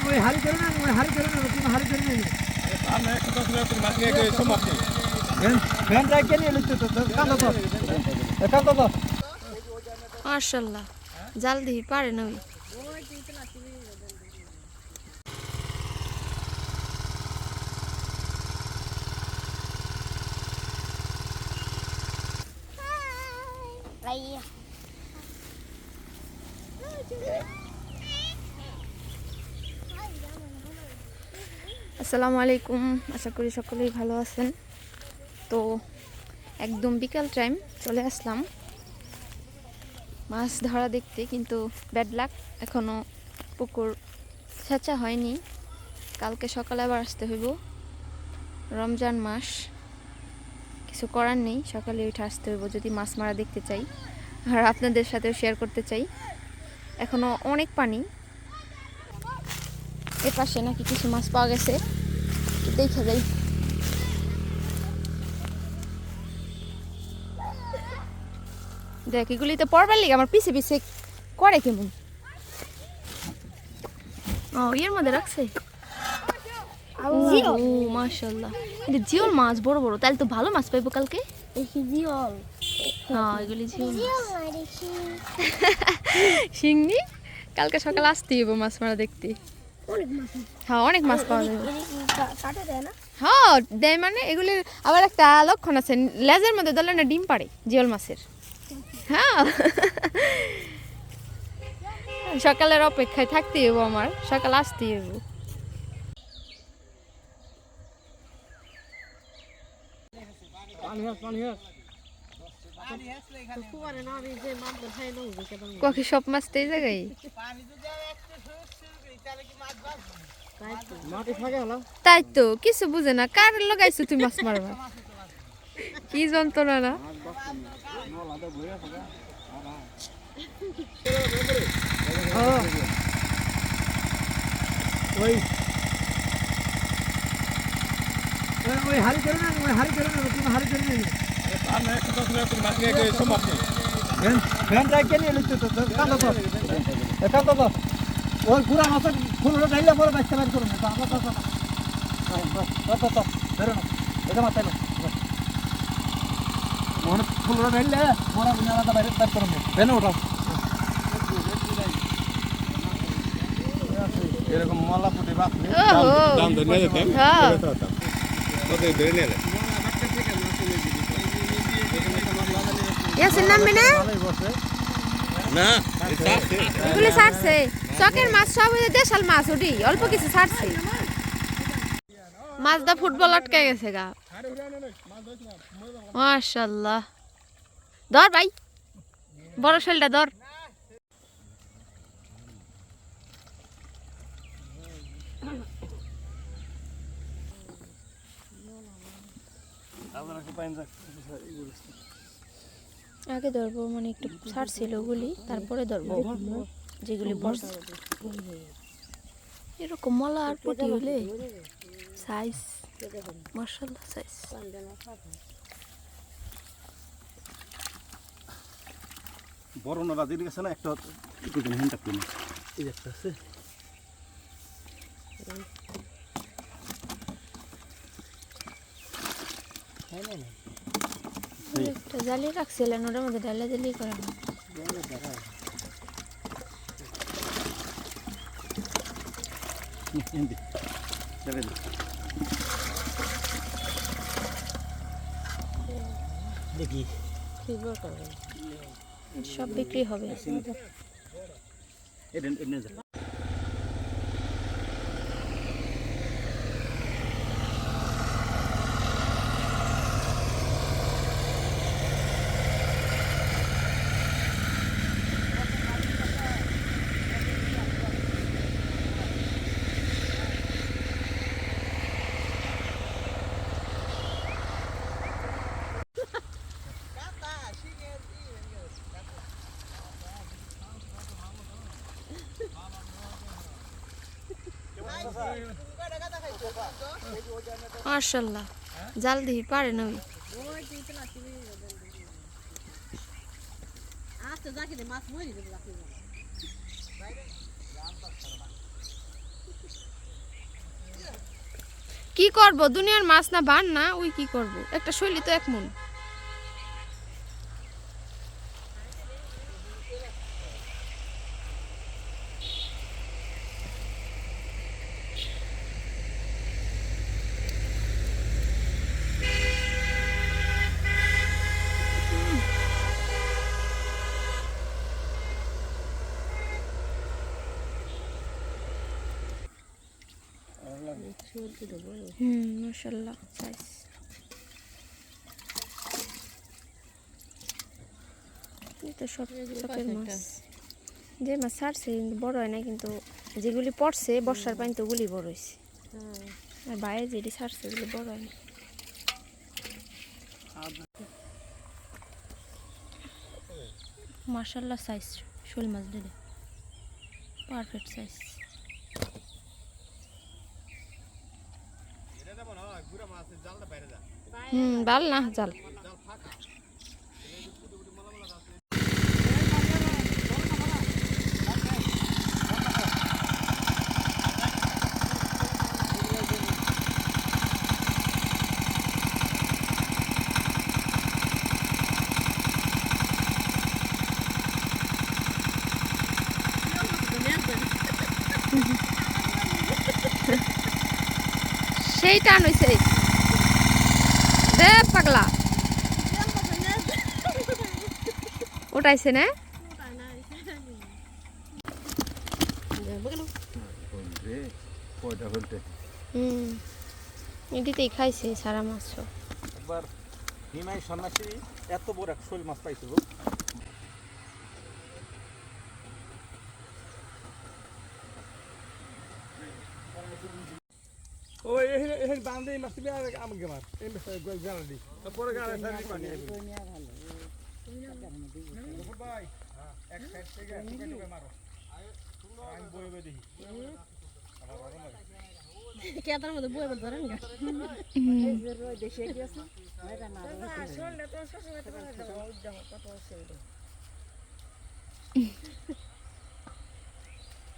ওই হারি করে না, ওই হারি করে না, তুমি হারি করে না। আমি 110 মিনিট মাছ নিয়ে গিয়ে সমাপ্তি। ভ্যান রাখকে নিয়ে লিখতে তো কাঁদো তো। কাঁদো তো। মাশাআল্লাহ জাল দিই পারে না ওই। আসসালামু আলাইকুম, আশা করি সকলেই ভালো আছেন। তো একদম বিকাল টাইম চলে আসলাম মাছ ধরা দেখতে, কিন্তু ব্যাড লাক, এখনও পুকুর ছেঁচা হয়নি। কালকে সকালে আবার আসতে হইব, রমজান মাস, কিছু করার নেই, সকালে উঠে আসতে হইব যদি মাছ মারা দেখতে চাই আর আপনাদের সাথেও শেয়ার করতে চাই। এখনও অনেক পানি, এ পাশে নাকি কিছু মাছ পাওয়া গেছে, দেখা যাই। দেখ এগুলি তো পড়বার লিগে আমার পিছে পিছে করে কেমন। ও এর মধ্যে রাখছে, মাশাআল্লাহ। কিন্তু জিওল মাছ বড় বড়, তাহলে তো ভালো মাছ পাইবো কালকে। জিওল, হ্যাঁ এগুলি জিওল শিংনি। কালকে সকালে আসতে হইব মাছ মারা দেখতে। হ্যাঁ অনেক মাছ পাওয়া যাবে। হ্যাঁ দেয়, মানে এগুলির আবার একটা লক্ষণ আছে, লেজের মধ্যে দলে না ডিম পাড়ে জিওল মাছের। হ্যাঁ সকালের অপেক্ষায় থাকতে হইব, আমার সকালে আসতে হইব। কখি সব মাছ তো এই জায়গায় তাই তো কিছু বুঝে না, কার লাগাইছো তুই মাছ মারবা, কি যন্ত্রণা না। ওই হারি করে না, ওই হারি করে না, তুমি হারি করে না। আমি 110 মিনিট মাছ নিয়ে গিয়ে সমাপ্তি। ভ্যান রাখকে নিয়ে লিখতে তো কাঁদো তো। কাঁদো তো। ওই পুরা মাছের ফুলটা ঢাইলে পরে বাচ্চা বের করুন। তো বেরো না, এটা মাথায় না। মনে ফুলটা ঢাইলে পরে আলাদা বাইরে বের করুন। ভ্যানে ওঠাও। এরকম মলা পুটি বাকলে দাম ধরে নিতেন। হ্যাঁ কত ধরে নিলে ইয়াসের নাম মেনে না এগুলি ছাড়ছে, চকের মাছ সব দেশাল মাছ, ওটি অল্প কিছু ছাড়ছে। মাছ দা ফুটবল আটকে গেছে গা। মাশাআল্লাহ, ধর ভাই, বড় শৈলটা ধর। আগে ধরবো, মানে একটু ছাড়ছিল ওগুলি, তারপরে ধরবো যেগুলি পড়ছে। এরকম মলা আর পুঁটি হলে সাইজ, মাশাআল্লাহ সাইজ। বড় নদা দিকে গেছে না, একটা একটু হিনটা কিনে এই একটা আছে। একটা জালি রাখছিলেন, ওটার মধ্যে ডালা জালি করা হয়। দেখি সব বিক্রি হবে। মাশাআল্লাহ জাল দিই পারে না ওই। কি করব দুনিয়ার মাছ না বান না ওই কি করব একটা শৈলী তো এক মন মাশাআল্লাহ সাইজ এটা সব চকের মাছ যে মাছ ছাড়ছে বড় হয় না কিন্তু যেগুলি পড়ছে বর্ষার পানি তো ওগুলি বড় হয়েছে আর বাইরে যেটি ছাড়ছে ওগুলি বড় হয় না মাশাআল্লাহ সাইজ শোল মাছ দিলে পারফেক্ট সাইজ বাল না জাল সেই টান হইছে দে পাগলা উঠাইছে না এটিতেই খাইছে সারা মাছ একবার নিমাই সন্ন্যাসী এত বড় এক শোল মাছ পাইছিল ও এই বাঁধে মাছ তুমি আমাকে মার এই গাড়া দি পরে গাড়া সারি পানি ভাই এক সাইড থেকে টুকে মারো আমি বই বই দেখি কেদার মধ্যে বই ধরেন না দেশে গিয়েছে এটা না শুনলে তো শ্বশুর বাড়িতে উদ্যাম কত ছিল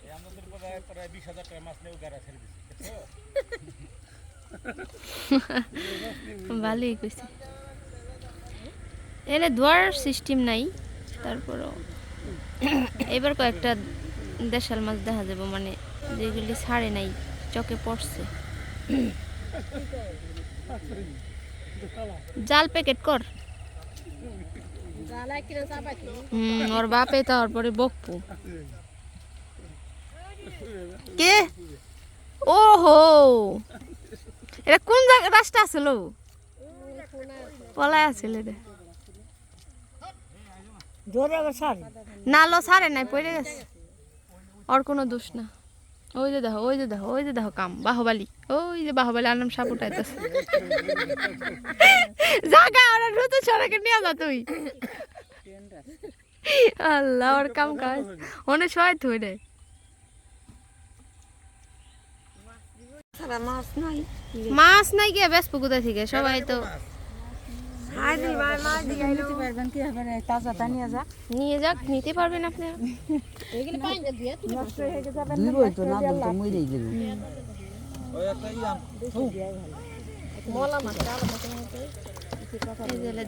এই আমাদের পরে প্রায় 20,000 টাকা মাছ নেও গাড়া ছেড়ে দিছি ভালোই কইছে এলে দুয়ার সিস্টেম নাই তারপরও এবার কয়েকটা দেশাল মাছ দেখা যাবে মানে যেগুলি ছাড়ে নাই চকে পড়ছে জাল প্যাকেট কর ওর বাপে তারপরে বকপু কে ওহো এটা কোন রাস্তা আছিল পলায় আছিল রে নালো সারে নাই পড়ে গেছে ওর কোনো দোষ না ওই যে দেখো ওই যে দেখো ওই যে দেখো কাম বাহুবালি ওই যে বাহুবালি আনাম সাপ উঠাইতেছে জাগা ওরা দ্রুত সড়কে নিয়ে যা তুই আল্লাহ ওর কাম কাজ অনেক সময় থই রে মাছ নাই গিয়ে ব্যস্ত কোথায় থেকে সবাই তো নিয়ে যাক নিতে পারবেন আপনি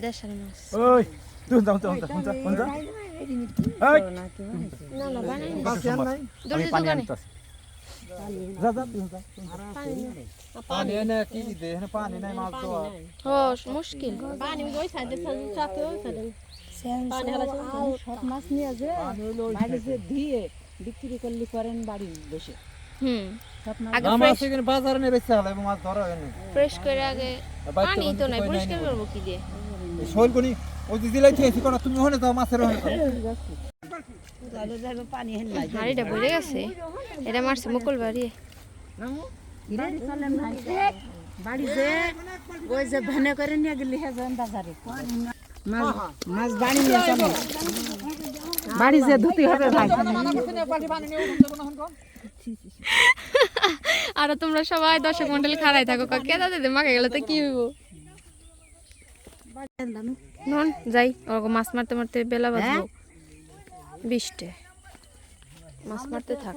দেশের মাছ মুশকিল বিক্রি করলে করেন বাড়ি বসে বাজারে নিয়ে বেচতে হলো মাছ ধরা হয়নি ফ্রেশ করে আগে পানি তো নাই পরিষ্কার করব কি দিয়ে শোলকনি ওই যে দিলাই থেছি কোন তুমি ওখানে যাও মাছের ওখানে যাবে পানি হেন নাই হাড়িটা ভরে গেছে এটা মারছে মুকুল বাড়ি বাড়ি যে ওই যে ভেনে করে নিয়ে গেলি হে বাজারে মাছ বাড়ি নিয়ে যাবে বাড়ি যে ধুতি হবে ভাই আর তোমরা সবাই দর্শক মন্ডলী খাড়াই থাকো কে দাদা মাকে গেলে তো কি হইব নন যাই ওরকম মাছ মারতে মারতে বেলা বাজবো 20 মাছ মারতে থাক।